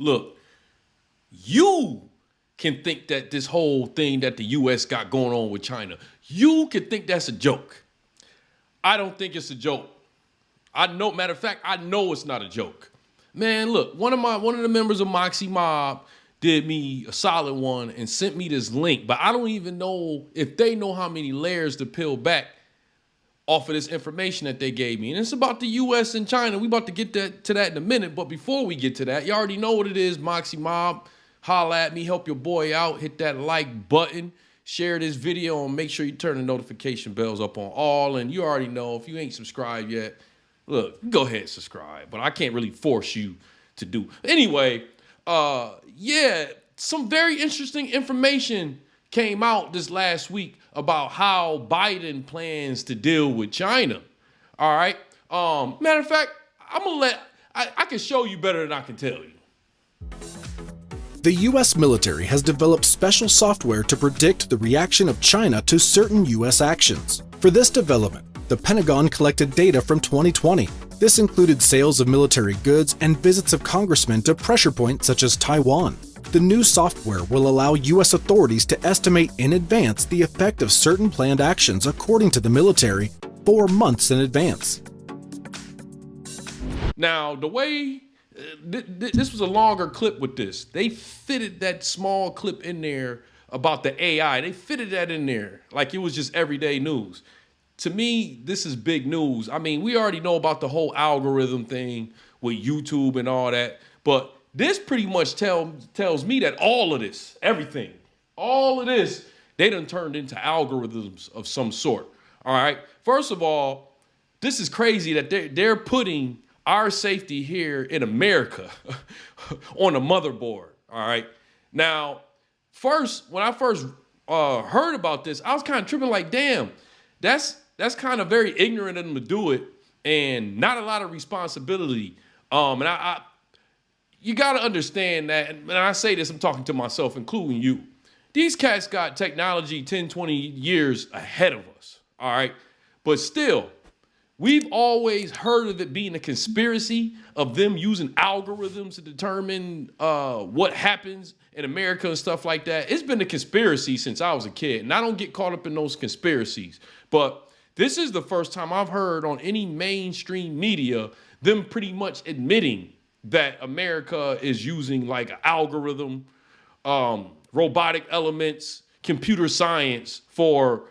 Look, you can think that this whole thing that the U.S. got going on with China, you can think that's a joke. I don't think it's a joke. I know, matter of fact, I know it's not a joke. Man, look, one of the members of Moxie Mob did me a solid one and sent me this link, but I don't even know if they know how many layers to peel back off of this information that they gave me. And it's about the US and China. We about to get to that in a minute, but before we get to that, you already know what it is, Moxie Mob. Holla at me, help your boy out, hit that like button, share this video, and make sure you turn the notification bells up on all. And you already know, if you ain't subscribed yet, look, go ahead and subscribe, but I can't really force you to do. Anyway, yeah, some very interesting information came out this last week about how Biden plans to deal with China. All right. Matter of fact, I can show you better than I can tell you. The U.S. military has developed special software to predict the reaction of China to certain U.S. actions. For this development, the Pentagon collected data from 2020. This included sales of military goods and visits of congressmen to pressure points such as Taiwan. The new software will allow U.S. authorities to estimate in advance the effect of certain planned actions according to the military 4 months in advance. Now, the way this was a longer clip with this. They fitted that small clip in there about the AI. They fitted that in there like it was just everyday news. To me, this is big news. I mean, we already know about the whole algorithm thing with YouTube and all that, but this pretty much tells me that all of this, everything, all of this, they done turned into algorithms of some sort. All right. First of all, this is crazy that they're putting our safety here in America on a motherboard. All right. Now, when I first heard about this, I was kind of tripping like, damn, that's kind of very ignorant of them to do it and not a lot of responsibility. And you got to understand that, and when I say this, I'm talking to myself, including you. These cats got technology 10, 20 years ahead of us, all right? But still, we've always heard of it being a conspiracy of them using algorithms to determine what happens in America and stuff like that. It's been a conspiracy since I was a kid, and I don't get caught up in those conspiracies. But this is the first time I've heard on any mainstream media them pretty much admitting that America is using like an algorithm, robotic elements, computer science for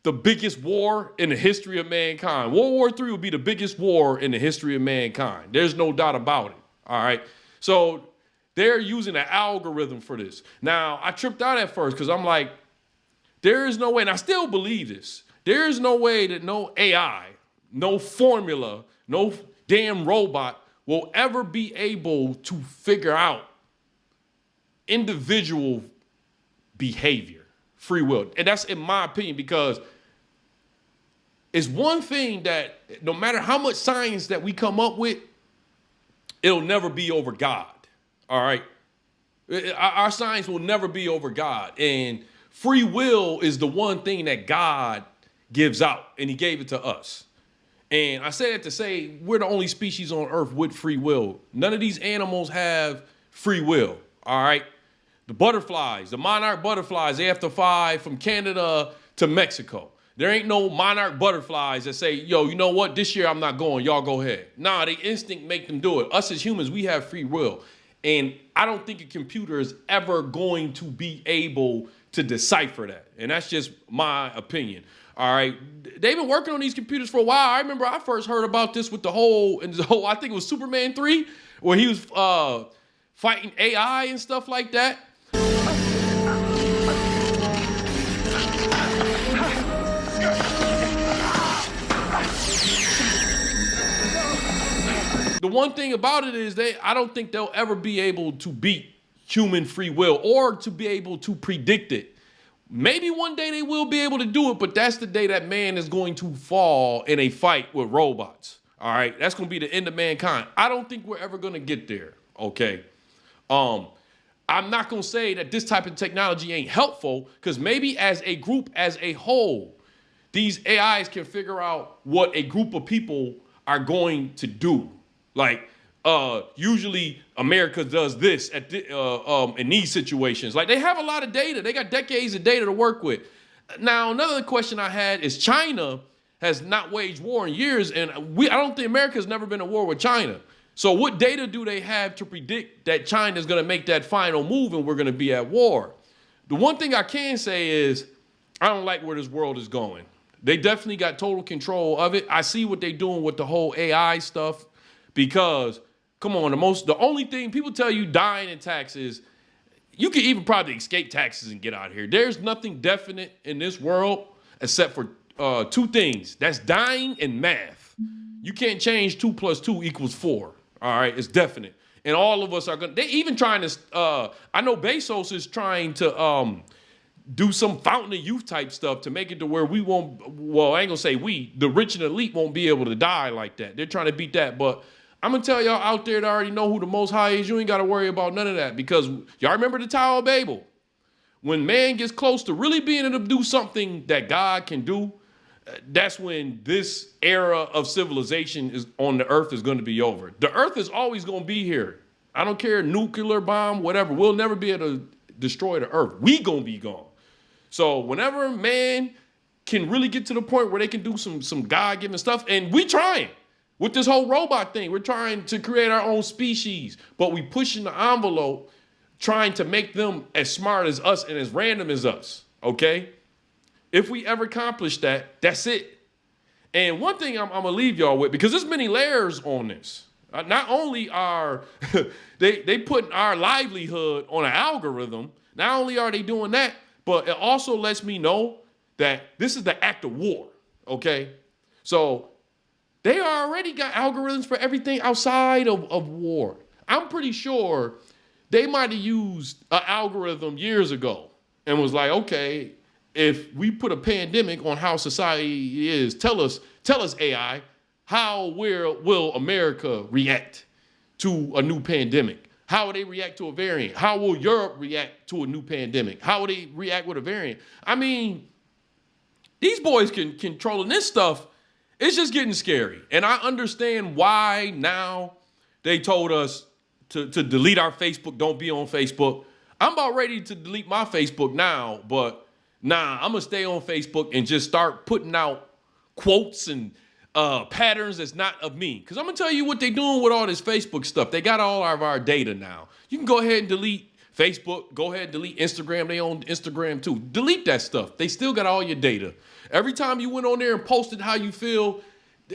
the biggest war in the history of mankind. World War III will be the biggest war in the history of mankind. There's no doubt about it. All right. So they're using an algorithm for this. Now, I tripped out at first because I'm like, there is no way, and I still believe this. There is no way that no AI, no formula, no damn robot will ever be able to figure out individual behavior, free will. And that's in my opinion, because it's one thing that no matter how much science that we come up with, it'll never be over God, all right? Our science will never be over God. And free will is the one thing that God gives out, and he gave it to us. And I say that to say we're the only species on earth with free will. None of these animals have free will, all right? The butterflies, the monarch butterflies, they have to fly from Canada to Mexico. There ain't no monarch butterflies that say, yo, you know what? This year I'm not going. Y'all go ahead. Nah, they instinct make them do it. Us as humans, we have free will. And I don't think a computer is ever going to be able to decipher that. And that's just my opinion. All right. They've been working on these computers for a while. I remember I first heard about this with the whole, I think it was Superman 3, where he was fighting AI and stuff like that. The one thing about it is I don't think they'll ever be able to beat human free will or to be able to predict it. Maybe one day they will be able to do it, but that's the day that man is going to fall in a fight with robots. All right, that's going to be the end of mankind. I don't think we're ever going to get there. Okay. I'm not going to say that this type of technology ain't helpful, because maybe as a group, as a whole, these AIs can figure out what a group of people are going to do. Like, Usually America does this in these situations. Like they have a lot of data. They got decades of data to work with. Now, another question I had is China has not waged war in years, and I don't think America's never been at war with China. So what data do they have to predict that China is going to make that final move and we're going to be at war? The one thing I can say is I don't like where this world is going. They definitely got total control of it. I see what they're doing with the whole AI stuff because, come on, the only thing people tell you dying in taxes, you can even probably escape taxes and get out of here. There's nothing definite in this world except for two things. That's dying and math. You can't change 2 + 2 = 4. All right, it's definite. And all of us are going to, they even trying to, I know Bezos is trying to do some fountain of youth type stuff to make it to where we won't, well, I ain't gonna say we, the rich and elite won't be able to die like that. They're trying to beat that. But I'm gonna tell y'all out there that already know who the Most High is, you ain't got to worry about none of that because y'all remember the Tower of Babel? When man gets close to really being able to do something that God can do, that's when this era of civilization is on the earth is going to be over. The earth is always going to be here. I don't care, nuclear bomb, whatever. We'll never be able to destroy the earth. We going to be gone. So whenever man can really get to the point where they can do some God-given stuff, and we trying with this whole robot thing, we're trying to create our own species, but we pushing the envelope, trying to make them as smart as us and as random as us, okay? If we ever accomplish that, that's it. And one thing I'm gonna leave y'all with, because there's many layers on this. Not only are they putting our livelihood on an algorithm, not only are they doing that, but it also lets me know that this is the act of war, okay? So they already got algorithms for everything outside of war. I'm pretty sure they might have used an algorithm years ago and was like, okay, if we put a pandemic on how society is, tell us AI, how will America react to a new pandemic? How will they react to a variant? How will Europe react to a new pandemic? How will they react with a variant? I mean, these boys can controlling this stuff. It's just getting scary. And I understand why now they told us to delete our Facebook, don't be on Facebook. I'm about ready to delete my Facebook now, but nah, I'm gonna stay on Facebook and just start putting out quotes and patterns that's not of me. Because I'm gonna tell you what they're doing with all this Facebook stuff. They got all of our data now. You can go ahead and delete Facebook, go ahead and delete Instagram. They own Instagram too. Delete that stuff. They still got all your data. Every time you went on there and posted how you feel,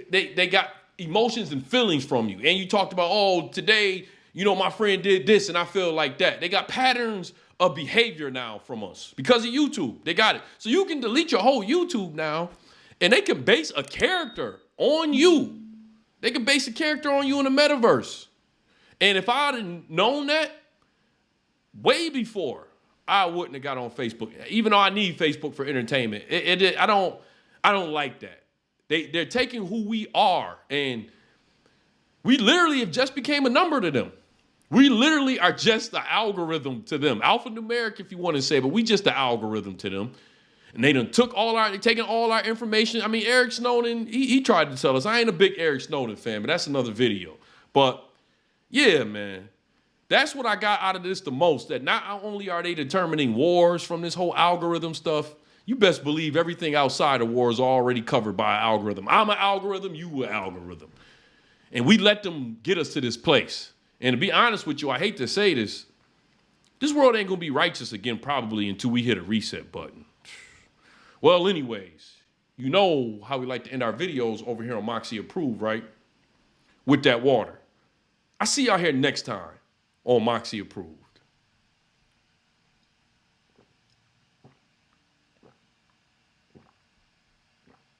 they got emotions and feelings from you. And you talked about, oh, today, you know, my friend did this and I feel like that. They got patterns of behavior now from us because of YouTube. They got it. So you can delete your whole YouTube now and they can base a character on you. They can base a character on you in the metaverse. And if I'd have known that way before, I wouldn't have got on Facebook. Even though I need Facebook for entertainment. I don't like that. They're taking who we are and we literally have just became a number to them. We literally are just the algorithm to them. Alphanumeric, if you want to say, but we just the algorithm to them. And they done taking all our information. I mean, Eric Snowden, he tried to tell us. I ain't a big Eric Snowden fan, but that's another video. But yeah, man, that's what I got out of this the most, that not only are they determining wars from this whole algorithm stuff, you best believe everything outside of war is already covered by an algorithm. I'm an algorithm, you an algorithm. And we let them get us to this place. And to be honest with you, I hate to say this, this world ain't gonna be righteous again probably until we hit a reset button. Well, anyways, you know how we like to end our videos over here on Moxie Approved, right? With that water. I see y'all here next time on Moxie Approved.